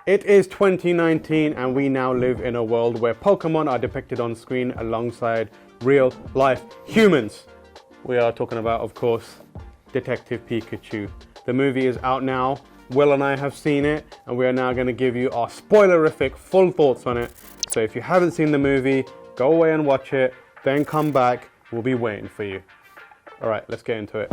It is 2019 and we now live in a world where Pokemon are depicted on screen alongside real life humans. We are talking about, of course, Detective Pikachu. The movie is out now. Will and I have seen it, and we are now going to give you our spoilerific full thoughts on it. So if you haven't seen the movie, go away and watch it, then come back. We'll be waiting for you. All right, let's get into it.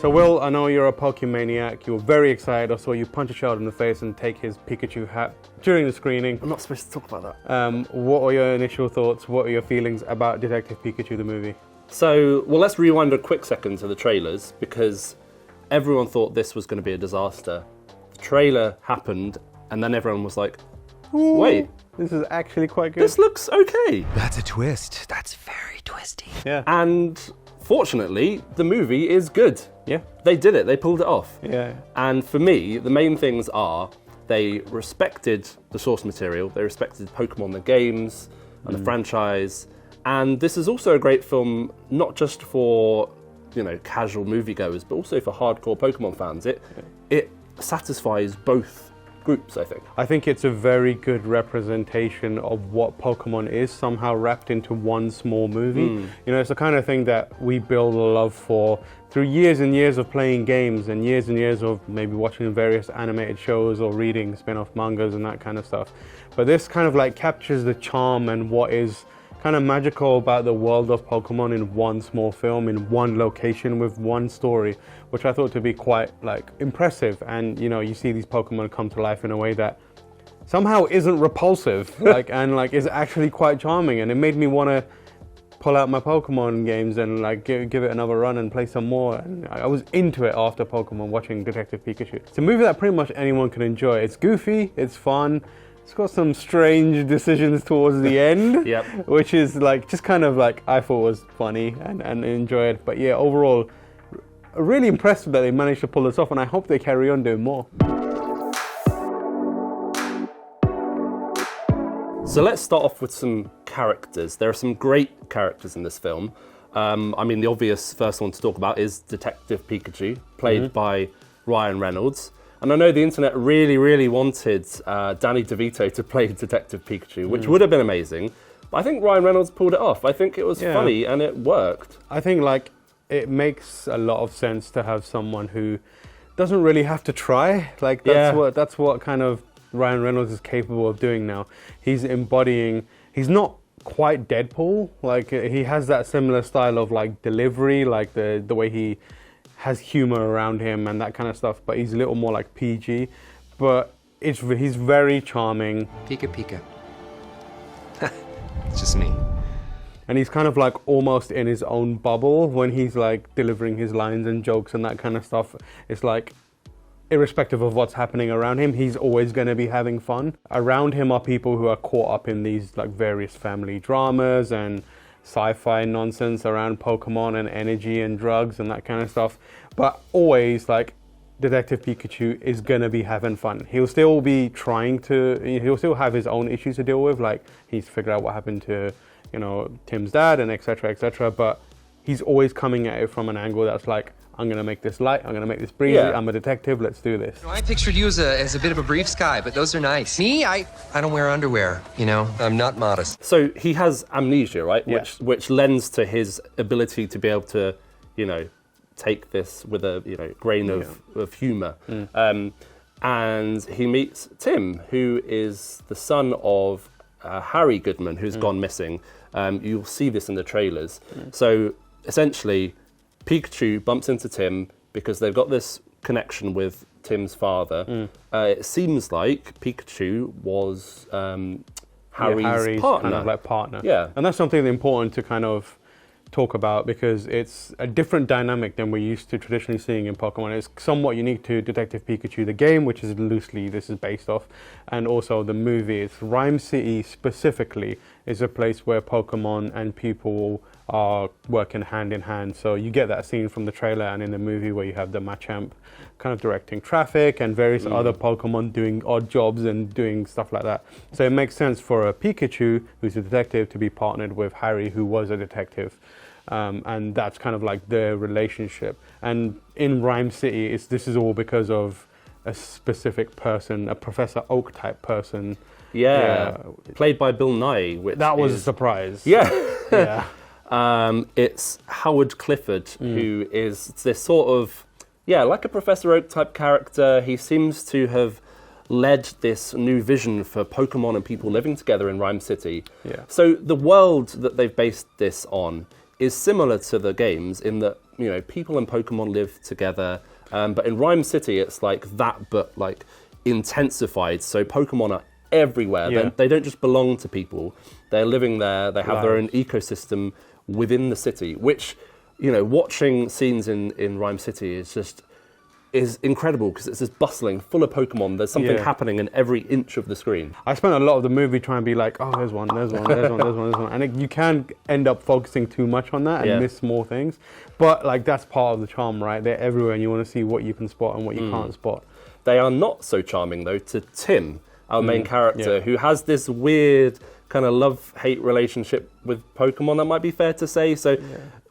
So Will, I know you're a Pokemaniac. You were very excited. I saw you punch a child in the face and take his Pikachu hat during the screening. I'm not supposed to talk about that. What are your initial thoughts? What are your feelings about Detective Pikachu, the movie? So, well, let's rewind a quick second to the trailers, because everyone thought this was going to be a disaster. The trailer happened, and then everyone was like, Ooh, wait, this is actually quite good. this looks okay. That's a twist. That's very twisty. Yeah. And fortunately, the movie is good. Yeah. They did it. They pulled it off. Yeah. And for me, the main things are they respected the source material. They respected Pokemon, the games, and the franchise. And this is also a great film, not just for, casual moviegoers, but also for hardcore Pokemon fans. It satisfies both groups, I think. I think it's a very good representation of what Pokemon is, somehow wrapped into one small movie. It's the kind of thing that we build a love for through years and years of playing games and years of maybe watching various animated shows or reading spin-off mangas and that kind of stuff. But this kind of like captures the charm and what is kind of magical about the world of Pokemon in one small film, in one location with one story, which I thought to be quite impressive. And you see these Pokemon come to life in a way that somehow isn't repulsive, and is actually quite charming. And it made me want to pull out my Pokemon games and give it another run and play some more. And I was into it after Pokemon, watching Detective Pikachu. It's a movie that pretty much anyone can enjoy. It's goofy, it's fun. It's got some strange decisions towards the end, which is I thought was funny and enjoyed. But yeah, overall, really impressed that they managed to pull this off, and I hope they carry on doing more. So let's start off with some characters. There are some great characters in this film. The obvious first one to talk about is Detective Pikachu, played by Ryan Reynolds. And I know the internet really, really wanted Danny DeVito to play Detective Pikachu, which would have been amazing. But I think Ryan Reynolds pulled it off. I think it was funny and it worked. I think it makes a lot of sense to have someone who doesn't really have to try. That's what kind of Ryan Reynolds is capable of doing now. He's not quite Deadpool. He has that similar style of delivery, the way he has humor around him and that kind of stuff, but he's a little more PG. But he's very charming. Pika Pika. It's just me. And he's kind of almost in his own bubble when he's delivering his lines and jokes and that kind of stuff. It's irrespective of what's happening around him, he's always going to be having fun. Around him are people who are caught up in these various family dramas and sci-fi nonsense around Pokemon and energy and drugs and that kind of stuff. But always Detective Pikachu is gonna be having fun. He'll still be he'll still have his own issues to deal with, he needs to figure out what happened to Tim's dad and etc, but he's always coming at it from an angle that's I'm gonna make this light, I'm gonna make this breezy, I'm a detective, let's do this. I pictured you as a bit of a briefs guy, but those are nice. Me, I don't wear underwear, I'm not modest. So he has amnesia, right? Yeah. Which lends to his ability to be able to, take this with a grain of humor. And he meets Tim, who is the son of Harry Goodman, who's gone missing. You'll see this in the trailers. So essentially, Pikachu bumps into Tim because they've got this connection with Tim's father. It seems like Pikachu was Harry's partner. Kind of partner. Yeah. And that's something important to kind of talk about, because it's a different dynamic than we're used to traditionally seeing in Pokemon. It's somewhat unique to Detective Pikachu, the game, which is loosely this is based off, and also the movie. It's Rhyme City specifically is a place where Pokemon and people are working hand in hand. So you get that scene from the trailer and in the movie where you have the Machamp kind of directing traffic and various other Pokemon doing odd jobs and doing stuff like that. So it makes sense for a Pikachu, who's a detective, to be partnered with Harry, who was a detective. And that's kind of like their relationship. And in Rhyme City, this is all because of a specific person, a Professor Oak type person. Yeah, played by Bill Nye. That was a surprise. Yeah. Yeah. It's Howard Clifford, who is this sort of, like a Professor Oak type character. He seems to have led this new vision for Pokemon and people living together in Rhyme City. Yeah. So the world that they've based this on is similar to the games in that, people and Pokemon live together. But in Rhyme City, it's like that, but like intensified. So Pokemon are everywhere. Yeah. They don't just belong to people. They're living there. They have their own ecosystem within the city, which, watching scenes in Rhyme City is incredible because it's just bustling, full of Pokemon. There's something happening in every inch of the screen. I spent a lot of the movie trying to be like, oh, there's one. And you can end up focusing too much on that and miss small things. But like that's part of the charm, right? They're everywhere and you want to see what you can spot and what you can't spot. They are not so charming, though, to Tim, our main character, who has this weird kind of love-hate relationship with Pokemon, that might be fair to say. So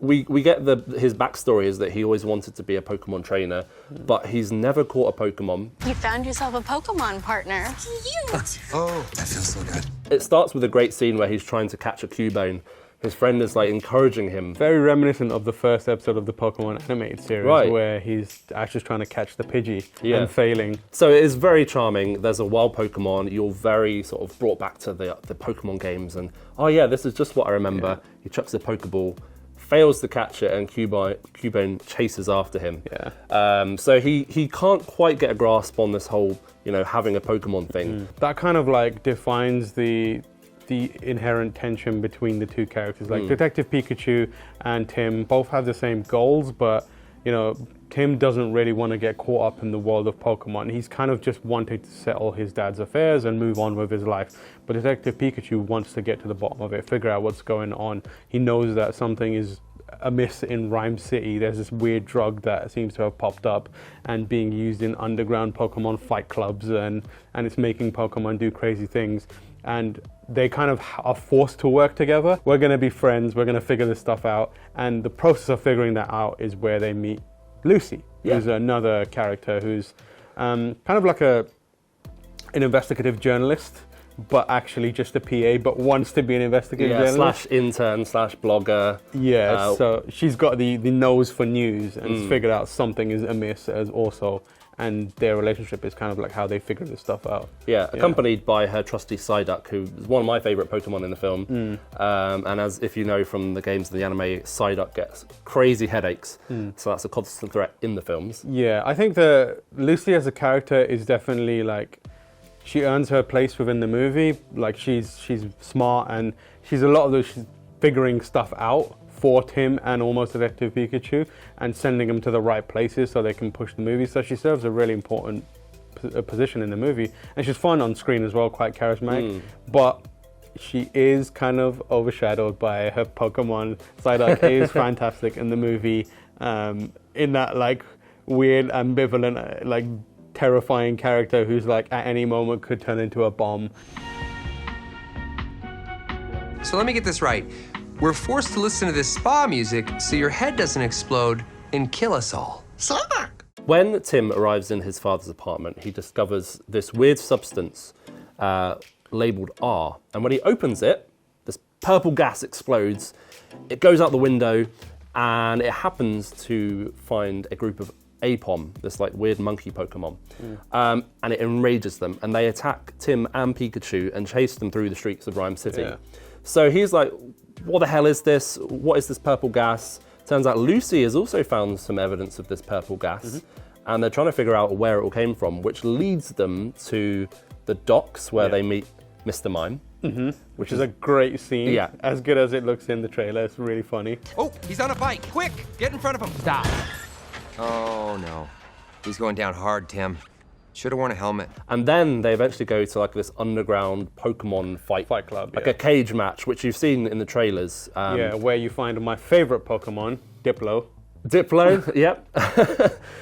we get his backstory is that he always wanted to be a Pokemon trainer, but he's never caught a Pokemon. You found yourself a Pokemon partner. Cute! Oh, that feels so good. It starts with a great scene where he's trying to catch a Cubone. His friend is like encouraging him. Very reminiscent of the first episode of the Pokemon animated series, where he's actually trying to catch the Pidgey and failing. So it is very charming. There's a wild Pokemon. You're very sort of brought back to the Pokemon games, and this is just what I remember. Yeah. He chucks the Pokeball, fails to catch it, and Cubone chases after him. Yeah. So he can't quite get a grasp on this whole having a Pokemon thing. That kind of like defines the inherent tension between the two characters. Like Detective Pikachu and Tim both have the same goals, but Tim doesn't really want to get caught up in the world of Pokemon. He's kind of just wanting to settle his dad's affairs and move on with his life. But Detective Pikachu wants to get to the bottom of it, figure out what's going on. He knows that something is amiss in Rhyme City. There's this weird drug that seems to have popped up and being used in underground Pokemon fight clubs, and it's making Pokemon do crazy things. And they kind of are forced to work together. We're going to be friends. We're going to figure this stuff out. And the process of figuring that out is where they meet Lucy, who's another character who's kind of like an investigative journalist, but actually just a PA, but wants to be an investigative journalist. /intern /blogger. Yeah, so she's got the nose for news and figured out something is amiss as also. And their relationship is kind of like how they figure this stuff out. Yeah, accompanied by her trusty Psyduck, who is one of my favourite Pokemon in the film. And as if you know from the games and the anime, Psyduck gets crazy headaches. So that's a constant threat in the films. Yeah, I think that Lucy as a character is definitely like, she earns her place within the movie. Like she's smart and she's figuring stuff out for Tim and almost Detective Pikachu and sending them to the right places so they can push the movie. So she serves a really important position in the movie. And she's fun on screen as well, quite charismatic. But she is kind of overshadowed by her Pokemon. Psyduck is fantastic in the movie, in that like weird, ambivalent, like terrifying character who's like at any moment could turn into a bomb. So let me get this right. We're forced to listen to this spa music so your head doesn't explode and kill us all. Psyduck! When Tim arrives in his father's apartment, he discovers this weird substance labelled R. And when he opens it, this purple gas explodes. It goes out the window, and it happens to find a group of Apom, this like weird monkey Pokemon. And it enrages them, and they attack Tim and Pikachu and chase them through the streets of Rhyme City. Yeah. So he's like, what the hell is this? What is this purple gas? Turns out Lucy has also found some evidence of this purple gas, and they're trying to figure out where it all came from, which leads them to the docks where they meet Mr. Mime. Which is a great scene. Yeah. As good as it looks in the trailer. It's really funny. Oh, he's on a bike. Quick, get in front of him. Stop. Oh, no. He's going down hard, Tim. Should have worn a helmet. And then they eventually go to like this underground Pokemon fight club, like a cage match, which you've seen in the trailers. Where you find my favorite Pokemon, Diplo. Diplo, yep.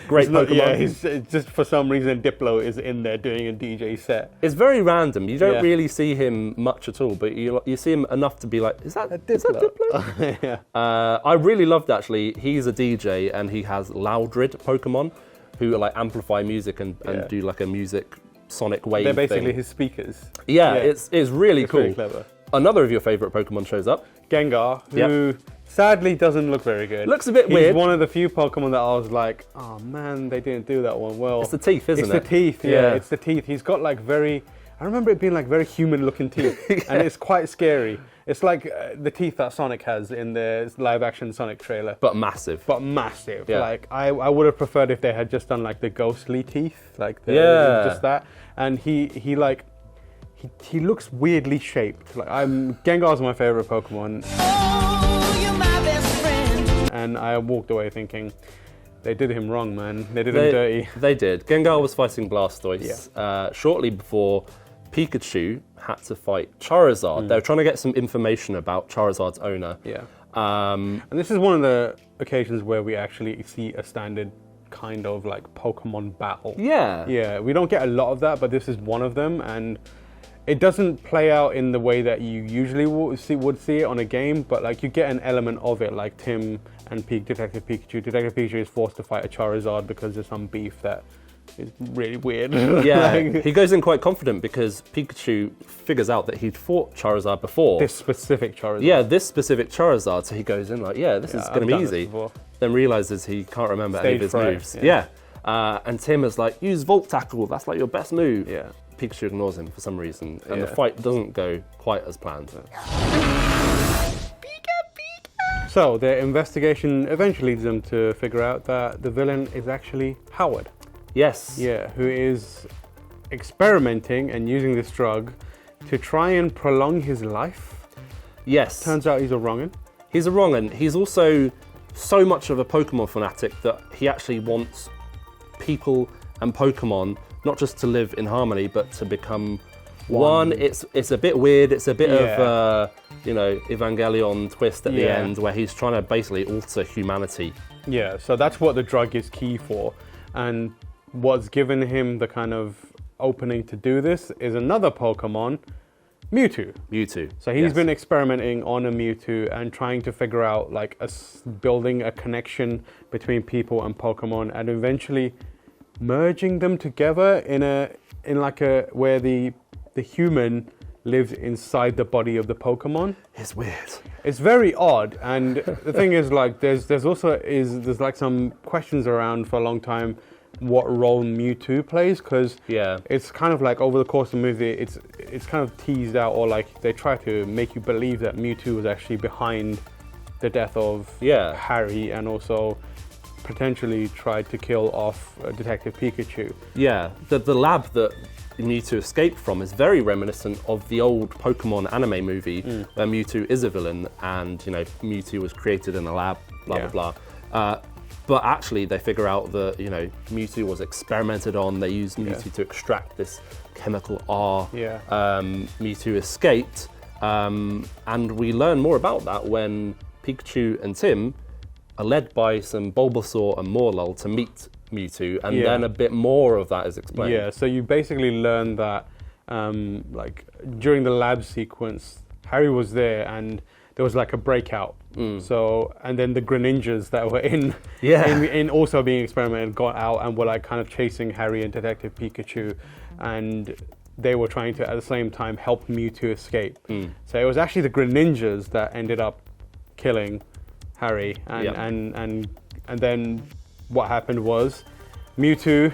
Great Pokemon. Yeah, he's just for some reason Diplo is in there doing a DJ set. It's very random. You don't really see him much at all, but you see him enough to be like, is that Diplo? Yeah. I really loved actually. He's a DJ and he has Loudred Pokemon, who like amplify music and do like a music sonic wave. They're basically thing. his speakers. Yeah, it's really cool. Very clever. Another of your favorite Pokemon shows up. Gengar, who sadly doesn't look very good. Looks a bit He's weird. one of the few Pokemon that I was like, oh man, they didn't do that one well. It's the teeth, isn't it? It's the teeth, yeah, it's the teeth. He's got like I remember it being like very human looking teeth, and it's quite scary. It's like the teeth that Sonic has in the live action Sonic trailer. But massive. Yeah. Like I would have preferred if they had just done like the ghostly teeth, like just that. And he looks weirdly shaped. Like Gengar's my favorite Pokemon. Oh, you're my best friend. And I walked away thinking, they did him wrong, man. They did him dirty. They did. Gengar was fighting Blastoise shortly before Pikachu had to fight Charizard. They were trying to get some information about Charizard's owner. Yeah. And this is one of the occasions where we actually see a standard kind of like Pokemon battle. Yeah. Yeah, we don't get a lot of that, but this is one of them, and it doesn't play out in the way that you usually would see it on a game, but like you get an element of it, like Tim and Detective Pikachu. Detective Pikachu is forced to fight a Charizard because there's some beef that is really weird. Yeah, he goes in quite confident because Pikachu figures out that he'd fought Charizard before. This specific Charizard. Yeah, this specific Charizard. So he goes in like, this is going to be easy. Then realizes he can't remember any of his moves. Yeah. And Tim is like, use Volt Tackle. That's like your best move. Yeah. Pikachu ignores him for some reason, and the fight doesn't go quite as planned. So their investigation eventually leads them to figure out that the villain is actually Howard. Yes. Yeah, who is experimenting and using this drug to try and prolong his life. Yes. Turns out he's a wrong'un. He's a wrong'un. He's also so much of a Pokemon fanatic that he actually wants people and Pokemon not just to live in harmony, but to become one. It's a bit weird. It's a bit of Evangelion twist at the end, where he's trying to basically alter humanity. Yeah. So that's what the drug is key for, and what's given him the kind of opening to do this is another Pokemon, Mewtwo. So he's been experimenting on a Mewtwo and trying to figure out like building a connection between people and Pokemon, and eventually merging them together in where the human lives inside the body of the Pokemon. It's weird. It's very odd, and the thing is, like, there's like some questions around for a long time what role Mewtwo plays, because it's kind of like over the course of the movie, it's kind of teased out, or like they try to make you believe that Mewtwo was actually behind the death of Harry, and also potentially tried to kill off Detective Pikachu. Yeah, the lab that Mewtwo escaped from is very reminiscent of the old Pokemon anime movie where Mewtwo is a villain and, Mewtwo was created in a lab, blah, blah, blah. But actually they figure out that, Mewtwo was experimented on. They used Mewtwo to extract this chemical R. Mewtwo escaped. And we learn more about that when Pikachu and Tim are led by some Bulbasaur and Morlul to meet Mewtwo, and then a bit more of that is explained. Yeah, so you basically learn that, like, during the lab sequence, Harry was there and there was like a breakout. So, and then the Greninjas that were in also being experimented got out and were like kind of chasing Harry and Detective Pikachu, and they were trying to at the same time help Mewtwo escape. So it was actually the Greninjas that ended up killing Harry, and then what happened was Mewtwo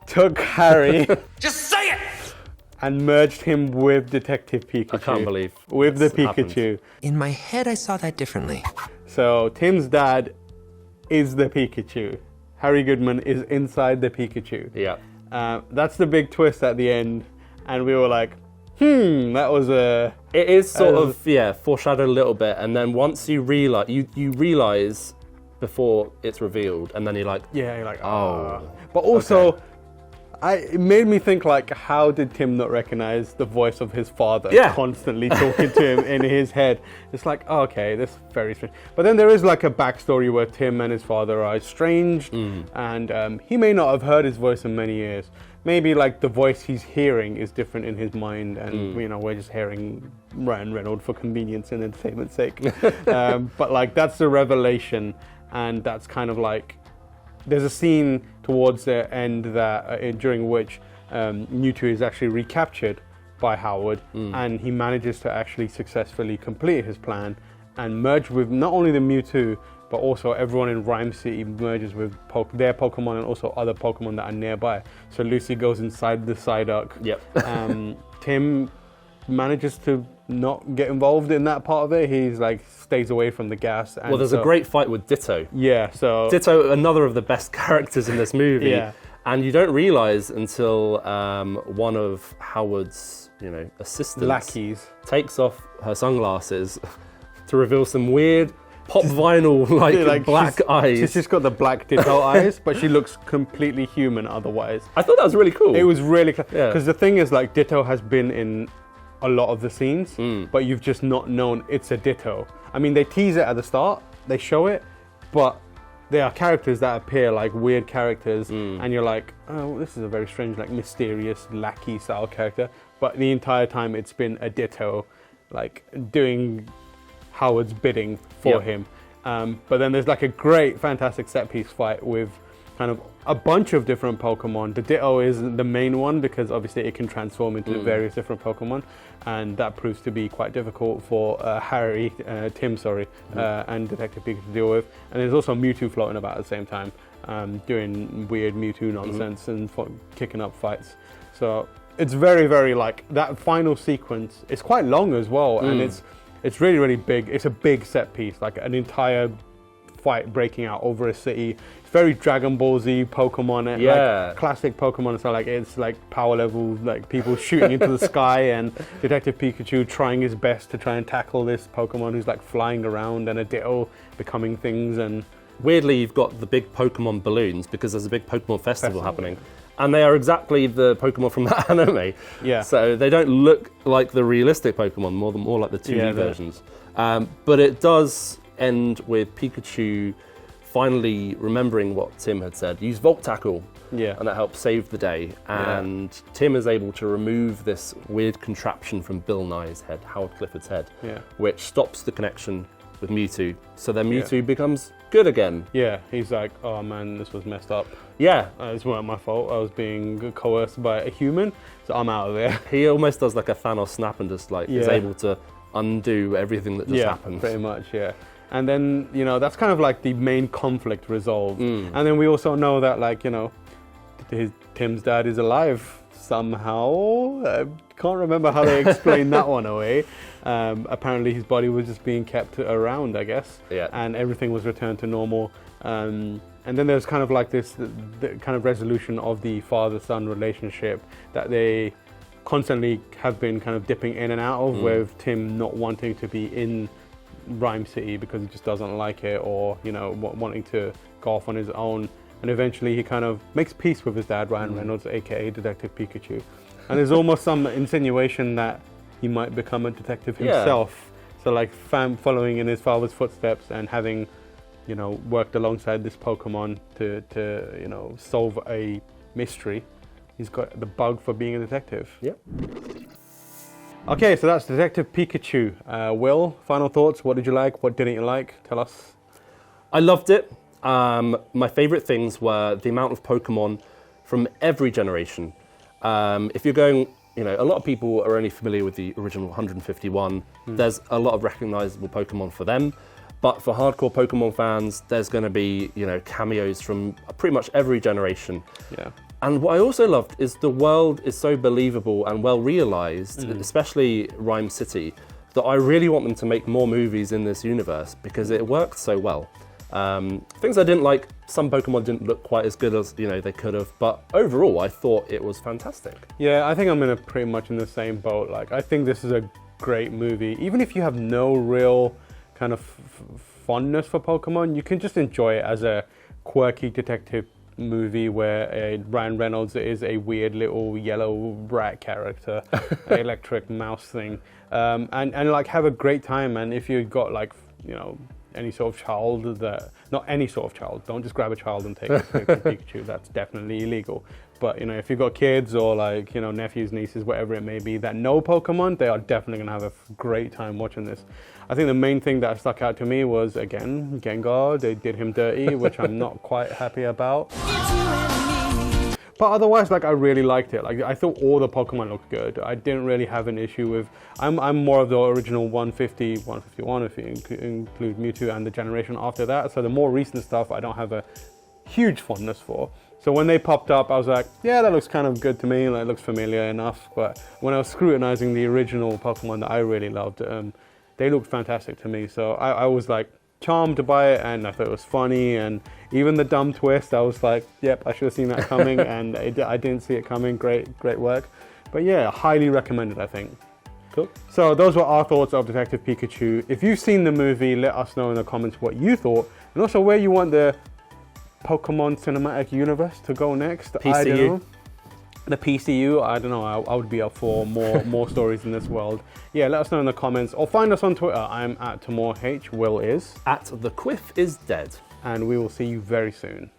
took Harry Just say it! and merged him with Detective Pikachu. I can't believe with the this Pikachu. happened. In my head, I saw that differently. So Tim's dad is the Pikachu. Harry Goodman is inside the Pikachu. Yeah. That's the big twist at the end, and we were like, that was a... It is sort of, foreshadowed a little bit, and then once you realise, you realise before it's revealed, and then you're like, oh. But also, it made me think, like, how did Tim not recognize the voice of his father constantly talking to him in his head? It's like, okay, this is very strange. But then there is like a backstory where Tim and his father are estranged, and he may not have heard his voice in many years. Maybe like the voice he's hearing is different in his mind, and we're just hearing Ryan Reynolds for convenience and entertainment's sake. But like that's the revelation, and that's kind of like there's a scene towards the end that during which Mewtwo is actually recaptured by Howard, and he manages to actually successfully complete his plan and merge with not only the Mewtwo, but also everyone in Rhyme City merges with their Pokemon and also other Pokemon that are nearby. So Lucy goes inside the Psyduck. Yep. Tim manages to not get involved in that part of it. He's like stays away from the gas. And Well, there's a great fight with Ditto. Yeah, so Ditto, another of the best characters in this movie. Yeah. And you don't realise until one of Howard's, assistants lackeys. takes off her sunglasses to reveal some weird pop vinyl like black eyes. She's just got the black Ditto eyes, but she looks completely human otherwise. I thought that was really cool. It was really because Yeah. the thing is, like, Ditto has been in a lot of the scenes, but you've just not known it's a Ditto. I mean, they tease it at the start, they show it, but there are characters that appear like weird characters, and you're like, oh, this is a very strange, like, mysterious lackey style character. But the entire time it's been a Ditto, like, doing Howard's bidding for him. But then there's like a great, fantastic set piece fight with kind of a bunch of different Pokemon. The Ditto is the main one because obviously it can transform into various different Pokemon, and that proves to be quite difficult for Tim, and Detective Pikachu to deal with. And there's also Mewtwo floating about at the same time, doing weird Mewtwo nonsense and kicking up fights. So it's very, very like that final sequence. It's quite long as well, and it's really, really big. It's a big set piece, like an entire fight breaking out over a city. It's very Dragon Ball Z Pokemon, like classic Pokemon. So like it's like power level, like people shooting into the sky, and Detective Pikachu trying his best to try and tackle this Pokemon who's like flying around, and a Ditto becoming things. And weirdly, you've got the big Pokemon balloons because there's a big Pokemon festival happening. And they are exactly the Pokemon from that anime. Yeah. So they don't look like the realistic Pokemon, more like the 2D versions. But it does end with Pikachu finally remembering what Tim had said. Use Volt Tackle. Yeah. And that helps save the day. And Tim is able to remove this weird contraption from Bill Nye's head, Howard Clifford's head, which stops the connection with Mewtwo. So then Mewtwo becomes good again. Yeah, he's like, oh man, this was messed up. Yeah. It's not my fault. I was being coerced by a human, so I'm out of there. He almost does like a Thanos snap and just like is able to undo everything that just happened. Pretty much, yeah. And then, that's kind of like the main conflict resolved. And then we also know that, like, Tim's dad is alive somehow. I can't remember how they explained that one away. Apparently his body was just being kept around, I guess. Yeah. And everything was returned to normal. And then there's kind of like this the kind of resolution of the father-son relationship that they constantly have been kind of dipping in and out of, with Tim not wanting to be in Rhyme City because he just doesn't like it, or wanting to go off on his own. And eventually he kind of makes peace with his dad, Ryan Reynolds, aka Detective Pikachu. And there's almost some insinuation that he might become a detective himself. So like following in his father's footsteps and having worked alongside this Pokemon to solve a mystery. He's got the bug for being a detective. Yep. Okay, so that's Detective Pikachu. Will, final thoughts? What did you like? What didn't you like? Tell us. I loved it. My favourite things were the amount of Pokemon from every generation. If you're going, a lot of people are only familiar with the original 151. There's a lot of recognisable Pokemon for them. But for hardcore Pokemon fans, there's going to be, cameos from pretty much every generation. Yeah. And what I also loved is the world is so believable and well realised, especially Rhyme City, that I really want them to make more movies in this universe because it worked so well. Things I didn't like, some Pokemon didn't look quite as good as they could have, but overall I thought it was fantastic. Yeah, I think I'm pretty much in the same boat. Like, I think this is a great movie. Even if you have no real kind of fondness for Pokemon, you can just enjoy it as a quirky detective movie where Ryan Reynolds is a weird little yellow rat character, an electric mouse thing, and like have a great time. And if you've got like any sort of child not any sort of child, don't just grab a child and take it to Pikachu, that's definitely illegal. But you know, if you've got kids or like, you know, nephews, nieces, whatever it may be that know Pokemon, they are definitely gonna have a great time watching this. I think the main thing that stuck out to me was, again, Gengar. They did him dirty, which I'm not quite happy about. But otherwise, like, I really liked it. Like, I thought all the Pokemon looked good. I didn't really have an issue with. I'm more of the original 150, 151 if you include Mewtwo and the generation after that. So the more recent stuff, I don't have a huge fondness for. So when they popped up, I was like, yeah, that looks kind of good to me. Like, it looks familiar enough. But when I was scrutinizing the original Pokemon that I really loved, they looked fantastic to me. So I was like charmed by it, and I thought it was funny. And even the dumb twist, I was like, yep, I should have seen that coming. And I didn't see it coming. Great work. But yeah, highly recommended, I think. Cool. So those were our thoughts of Detective Pikachu. If you've seen the movie, let us know in the comments what you thought, and also where you want the Pokemon Cinematic Universe to go next. PCU. I don't know. The PCU, I don't know. I would be up for more stories in this world. Yeah, let us know in the comments, or find us on Twitter. I'm at Tamoor H. Will is At the Quiff is dead. and we will see you very soon.